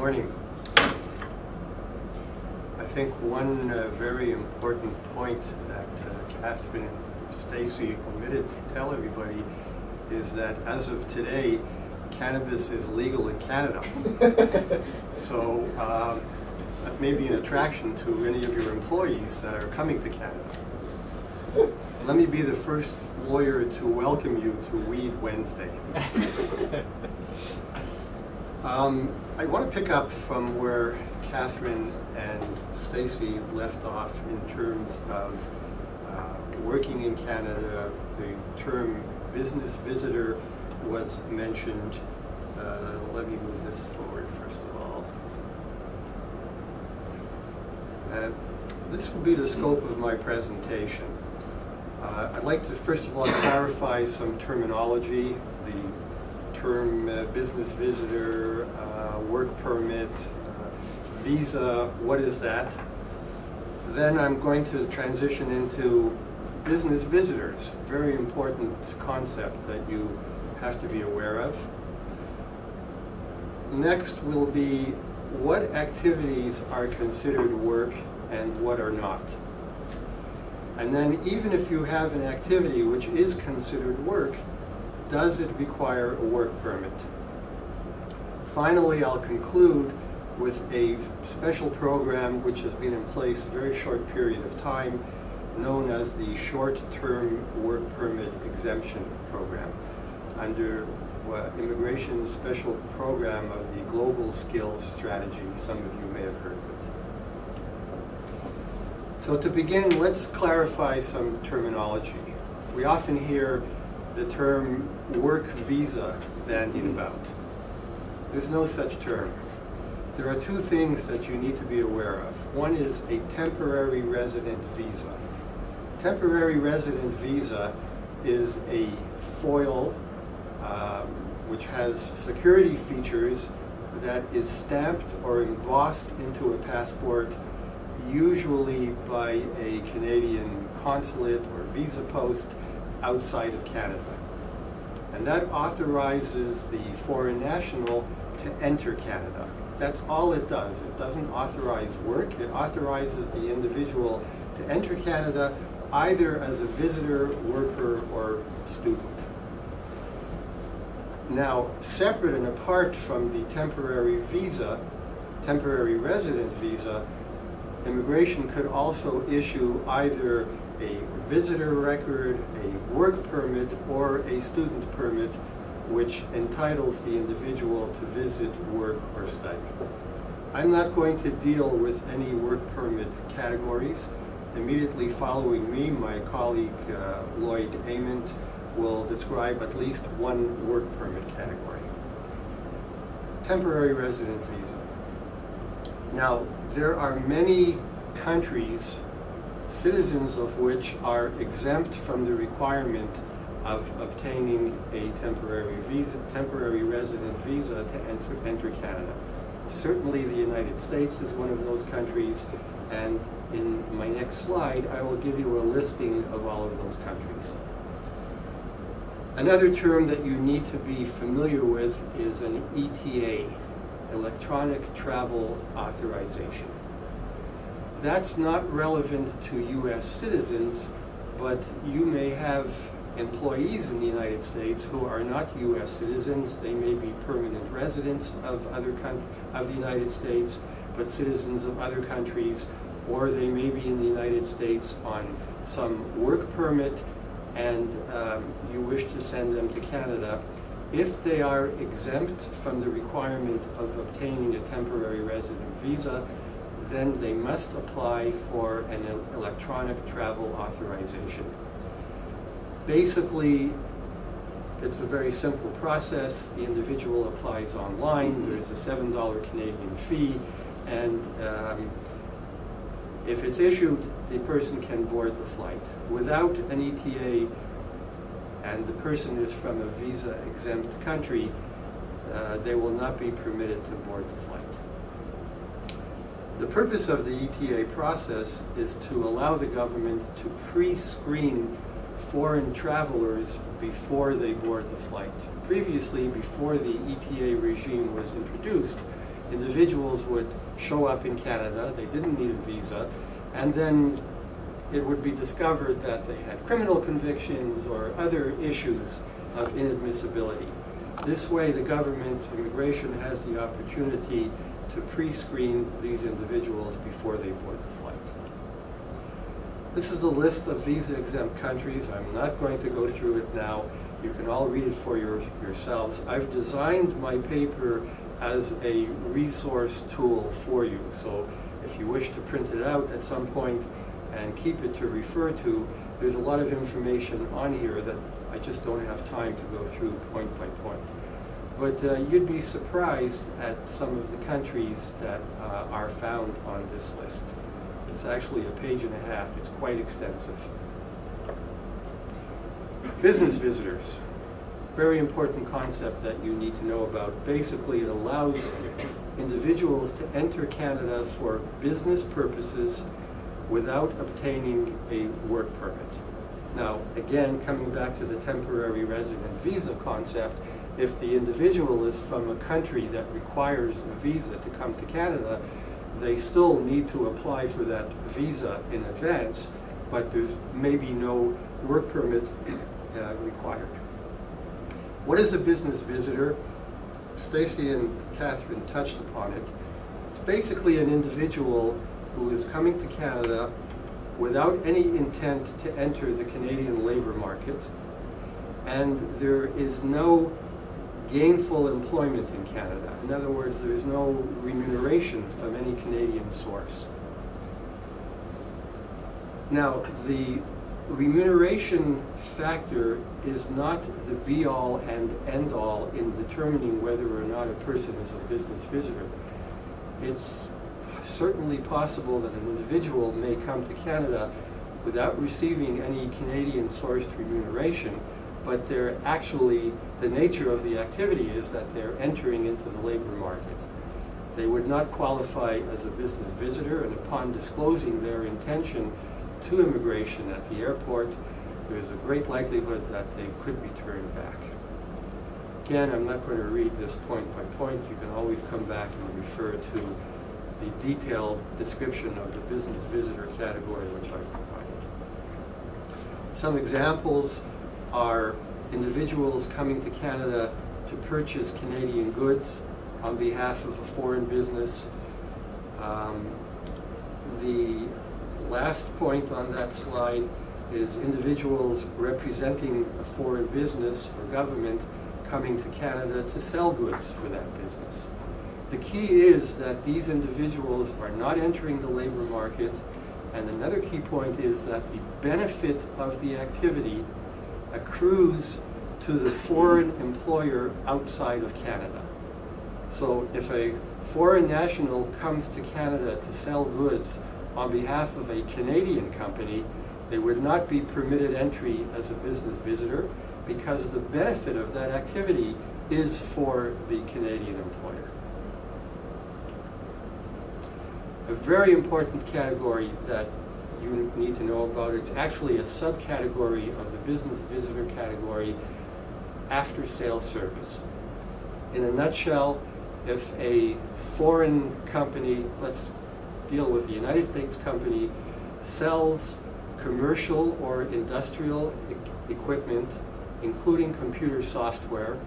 morning. I think one very important point that Catherine and Stacy omitted to tell everybody is that as of today, cannabis is legal in Canada. So that may be an attraction to any of your employees that are coming to Canada. Let me be the first lawyer to welcome you to Weed Wednesday. I want to pick up from where Catherine and Stacy left off in terms of working in Canada. The term business visitor was mentioned. Let me move this forward first of all. This will be the scope of my presentation. I'd like to first of all clarify some terminology. The term business visitor, work permit, visa, what is that? Then I'm going to transition into business visitors, very important concept that you have to be aware of. Next will be what activities are considered work and what are not. And then even if you have an activity which is considered work, does it require a work permit? Finally, I'll conclude with a special program which has been in place a very short period of time, known as the short-term work permit exemption program, under Immigration's special program of the Global Skills Strategy. Some of you may have heard of it. So to begin, let's clarify some terminology. We often hear the term work visa bandied about. There's no such term. There are two things that you need to be aware of. One is a temporary resident visa. Temporary resident visa is a foil which has security features that is stamped or embossed into a passport, usually by a Canadian consulate or visa post outside of Canada. And that authorizes the foreign national to enter Canada. That's all it does. It doesn't authorize work. It authorizes the individual to enter Canada either as a visitor, worker, or student. Now, separate and apart from the temporary visa, temporary resident visa, immigration could also issue either a visitor record, a work permit, or a student permit, which entitles the individual to visit, work, or study. I'm not going to deal with any work permit categories. Immediately following me, my colleague Lloyd Ament will describe at least one work permit category. Temporary resident visa. Now, there are many countries, citizens of which are exempt from the requirement of obtaining a temporary resident visa to enter Canada. Certainly the United States is one of those countries, and in my next slide I will give you a listing of all of those countries. Another term that you need to be familiar with is an ETA, Electronic Travel Authorization. That's not relevant to US citizens, but you may have employees in the United States who are not US citizens. They may be permanent residents of the United States, but citizens of other countries, or they may be in the United States on some work permit and you wish to send them to Canada. If they are exempt from the requirement of obtaining a temporary resident visa, then they must apply for an electronic travel authorization. Basically, it's a very simple process. The individual applies online. There's a $7 Canadian fee, and if it's issued, the person can board the flight. Without an ETA, and the person is from a visa-exempt country, they will not be permitted to board the flight. The purpose of the ETA process is to allow the government to pre-screen foreign travelers before they board the flight. Previously, before the ETA regime was introduced, individuals would show up in Canada, they didn't need a visa, and then it would be discovered that they had criminal convictions or other issues of inadmissibility. This way, the government, immigration, has the opportunity to pre-screen these individuals before they board the flight. This is the list of visa-exempt countries. I'm not going to go through it now. You can all read it for yourselves. I've designed my paper as a resource tool for you. So if you wish to print it out at some point and keep it to refer to, there's a lot of information on here that I just don't have time to go through point by point. But you'd be surprised at some of the countries that are found on this list. It's actually a page and a half. It's quite extensive. Business visitors. Very important concept that you need to know about. Basically, it allows individuals to enter Canada for business purposes without obtaining a work permit. Now, again, coming back to the temporary resident visa concept, if the individual is from a country that requires a visa to come to Canada, they still need to apply for that visa in advance, but there's maybe no work permit required. What is a business visitor? Stacy and Catherine touched upon it. It's basically an individual who is coming to Canada without any intent to enter the Canadian labor market, and there is no gainful employment in Canada. In other words, there is no remuneration from any Canadian source. Now, the remuneration factor is not the be-all and end-all in determining whether or not a person is a business visitor. It's certainly possible that an individual may come to Canada without receiving any Canadian-sourced remuneration, but they're actually, the nature of the activity is that they're entering into the labor market. They would not qualify as a business visitor, and upon disclosing their intention to immigration at the airport, there's a great likelihood that they could be turned back. Again, I'm not going to read this point by point. You can always come back and refer to the detailed description of the business visitor category which I provided. Some examples are individuals coming to Canada to purchase Canadian goods on behalf of a foreign business. The last point on that slide is individuals representing a foreign business or government coming to Canada to sell goods for that business. The key is that these individuals are not entering the labor market, and another key point is that the benefit of the activity accrues to the foreign employer outside of Canada. So if a foreign national comes to Canada to sell goods on behalf of a Canadian company, they would not be permitted entry as a business visitor because the benefit of that activity is for the Canadian employer. A very important category that you need to know about, it's actually a subcategory of the business visitor category, after sales service. In a nutshell, if a foreign company, let's deal with the United States company, sells commercial or industrial equipment, including computer software,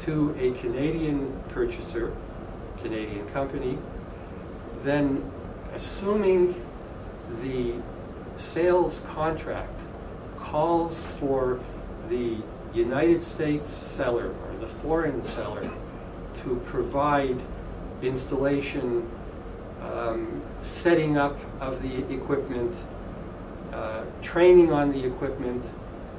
to a Canadian purchaser, Canadian company, then assuming the sales contract calls for the United States seller or the foreign seller to provide installation, setting up of the equipment, training on the equipment,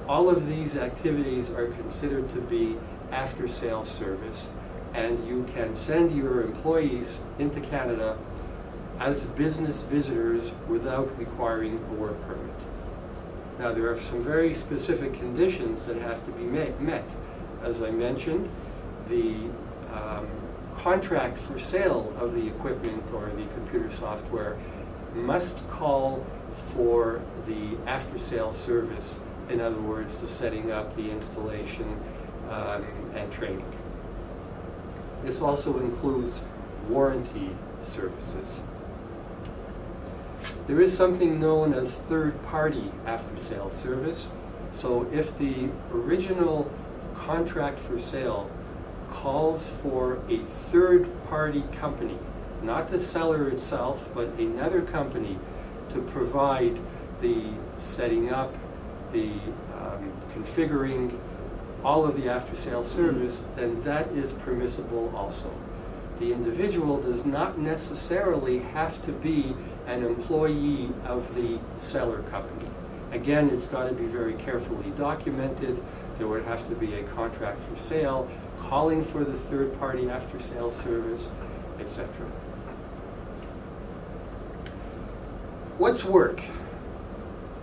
all of these activities are considered to be after-sales service, and you can send your employees into Canada as business visitors without requiring a work permit. Now, there are some very specific conditions that have to be met. As I mentioned, the contract for sale of the equipment or the computer software must call for the after-sales service, in other words, the setting up, the installation, and training. This also includes warranty services. There is something known as third-party after-sales service. So if the original contract for sale calls for a third-party company, not the seller itself, but another company, to provide the setting up, the configuring, all of the after-sale service, then that is permissible also. The individual does not necessarily have to be an employee of the seller company. Again, it's got to be very carefully documented. There would have to be a contract for sale, calling for the third-party after-sale service, etc. What's work?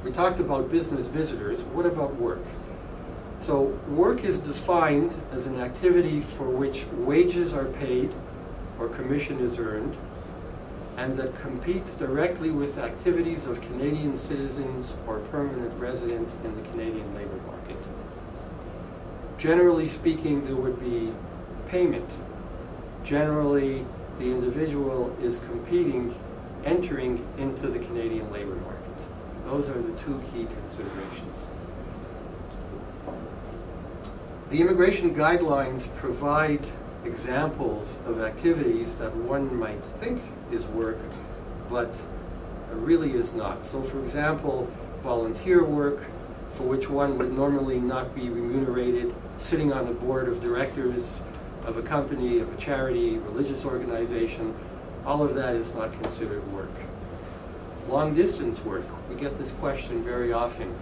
We talked about business visitors. What about work? So work is defined as an activity for which wages are paid or commission is earned, and that competes directly with activities of Canadian citizens or permanent residents in the Canadian labor market. Generally speaking, there would be payment. Generally, the individual is competing, entering into the Canadian labor market. Those are the two key considerations. The immigration guidelines provide examples of activities that one might think is work, but really is not. So for example, volunteer work, for which one would normally not be remunerated, sitting on the board of directors of a company, of a charity, religious organization, all of that is not considered work. Long distance work, we get this question very often.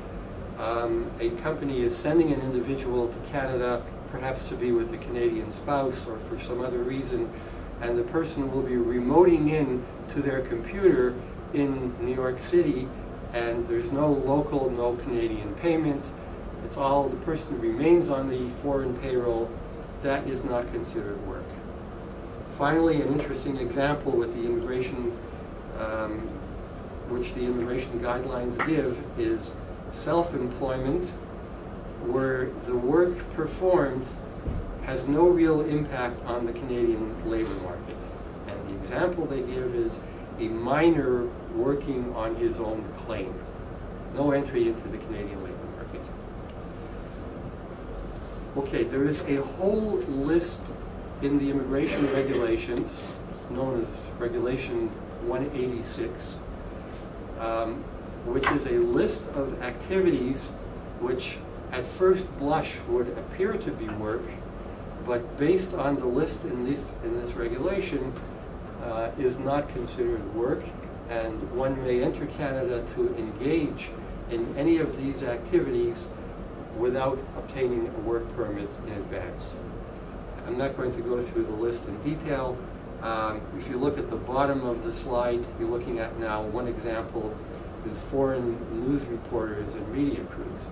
A company is sending an individual to Canada, perhaps to be with a Canadian spouse or for some other reason, and the person will be remoting in to their computer in New York City, and there's no local, no Canadian payment. It's all, the person remains on the foreign payroll. That is not considered work. Finally, an interesting example with the immigration, which the immigration guidelines give, is self-employment, where the work performed has no real impact on the Canadian labor market. And the example they give is a miner working on his own claim. No entry into the Canadian labor market. Okay, there is a whole list in the immigration regulations, known as Regulation 186, which is a list of activities which at first blush would appear to be work, but based on the list in this regulation, is not considered work, and one may enter Canada to engage in any of these activities without obtaining a work permit in advance. I'm not going to go through the list in detail. If you look at the bottom of the slide you're looking at now, one example is foreign news reporters and media crews.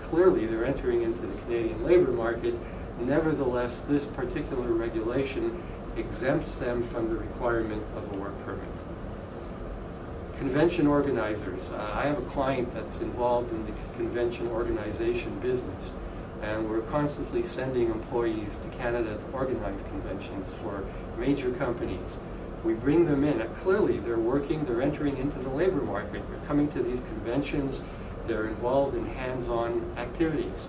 Clearly they're entering into the Canadian labor market. Nevertheless, this particular regulation exempts them from the requirement of a work permit. Convention organizers. I have a client that's involved in the convention organization business, and we're constantly sending employees to Canada to organize conventions for major companies. We bring them in. Clearly, they're working, they're entering into the labor market. They're coming to these conventions. They're involved in hands-on activities.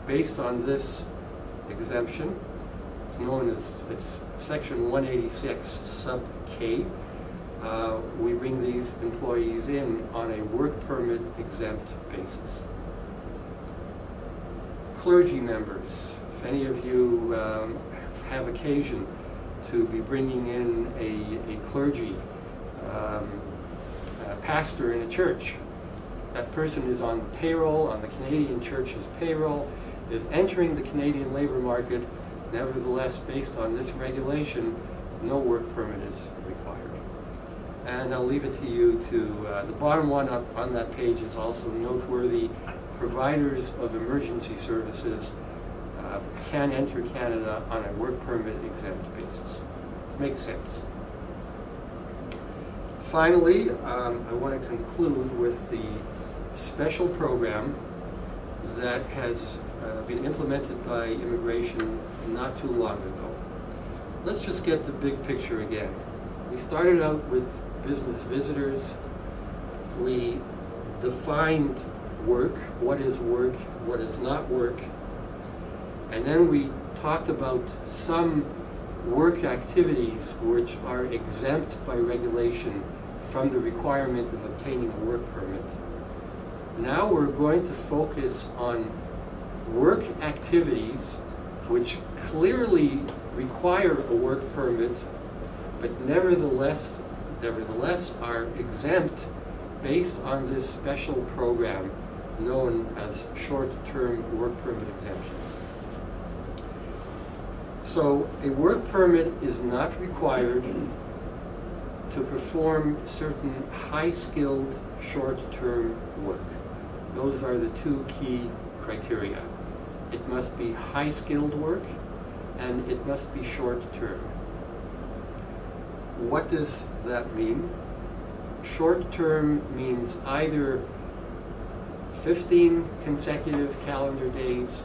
Based on this exemption, it's known as, it's Section 186, sub K, we bring these employees in on a work permit exempt basis. Clergy members, if any of you have occasion to be bringing in a clergy pastor in a church, that person is on the payroll, on the Canadian church's payroll, is entering the Canadian labor market. Nevertheless, based on this regulation, no work permit is required. And I'll leave it to you to, the bottom one up on that page is also noteworthy. Providers of emergency services can enter Canada on a work permit exempt basis. Makes sense. Finally, I want to conclude with the special program that has been implemented by immigration not too long ago. let's just get the big picture again. We started out with business visitors. We defined work, what is not work, and then we talked about some work activities which are exempt by regulation from the requirement of obtaining a work permit. Now we're going to focus on work activities which clearly require a work permit, but nevertheless are exempt based on this special program known as short-term work permit exemptions. So a work permit is not required to perform certain high-skilled short-term work. Those are the two key criteria. It must be high-skilled work and it must be short-term. What does that mean? Short-term means either 15 consecutive calendar days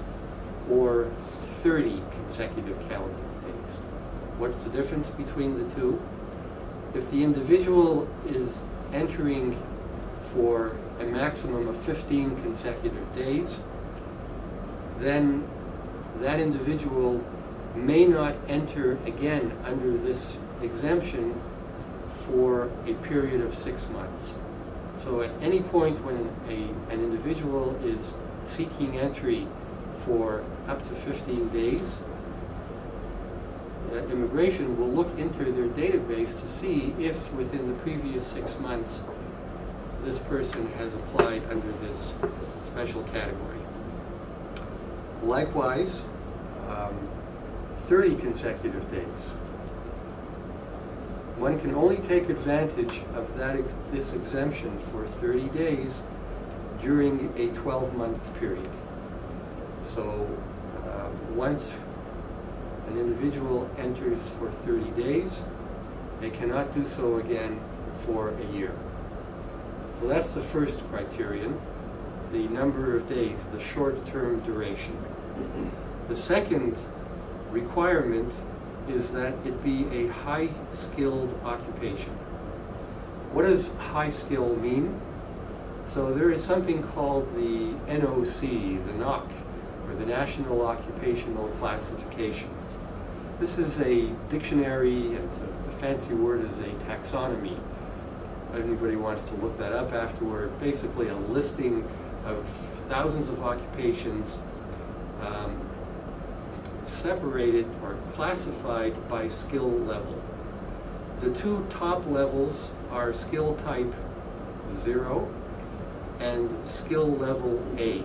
or 30 consecutive calendar days. What's the difference between the two? If the individual is entering for a maximum of 15 consecutive days, then that individual may not enter again under this exemption for a period of 6 months. So at any point when an individual is seeking entry for up to 15 days, immigration will look into their database to see if within the previous 6 months this person has applied under this special category. Likewise, 30 consecutive days. One can only take advantage of this exemption for 30 days during a 12-month period. So once an individual enters for 30 days, they cannot do so again for a year. So that's the first criterion, the number of days, the short-term duration. The second requirement is that it be a high-skilled occupation. What does high skill mean? So there is something called the NOC, the NOC, or the National Occupational Classification. This is a dictionary, it's a fancy word is a taxonomy. If anybody wants to look that up afterward, basically a listing of thousands of occupations separated or classified by skill level. The two top levels are skill type 0 and skill level A.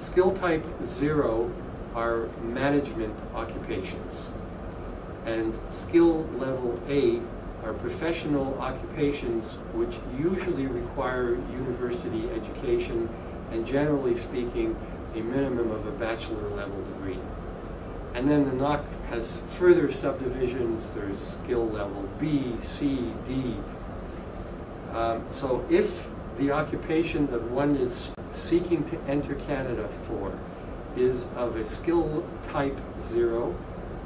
Skill type 0 are management occupations, and skill level A are professional occupations which usually require university education and, generally speaking, a minimum of a bachelor level degree. And then the NOC has further subdivisions. There's skill level B, C, D. So if the occupation that one is seeking to enter Canada for is of a skill type 0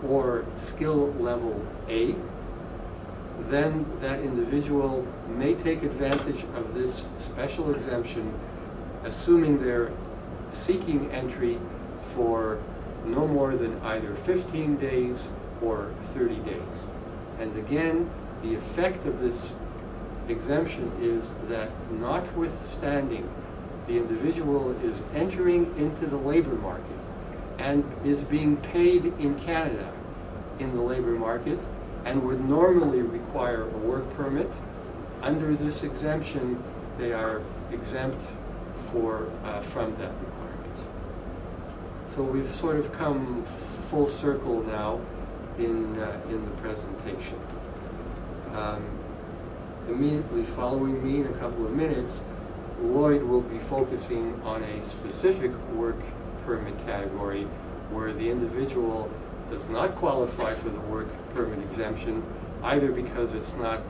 or skill level A, then that individual may take advantage of this special exemption, assuming they're seeking entry for no more than either 15 days or 30 days. And again, the effect of this exemption is that notwithstanding the individual is entering into the labor market and is being paid in Canada in the labor market and would normally require a work permit, under this exemption they are exempt from that requirement. So we've sort of come full circle now in the presentation. Immediately following me in a couple of minutes, Lloyd will be focusing on a specific work permit category where the individual does not qualify for the work permit exemption, either because it's not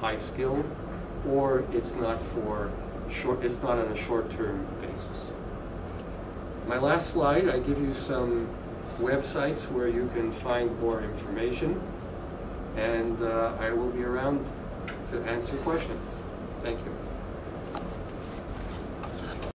high skilled or it's not on a short-term basis. My last slide, I give you some websites where you can find more information, and I will be around to answer questions. Thank you.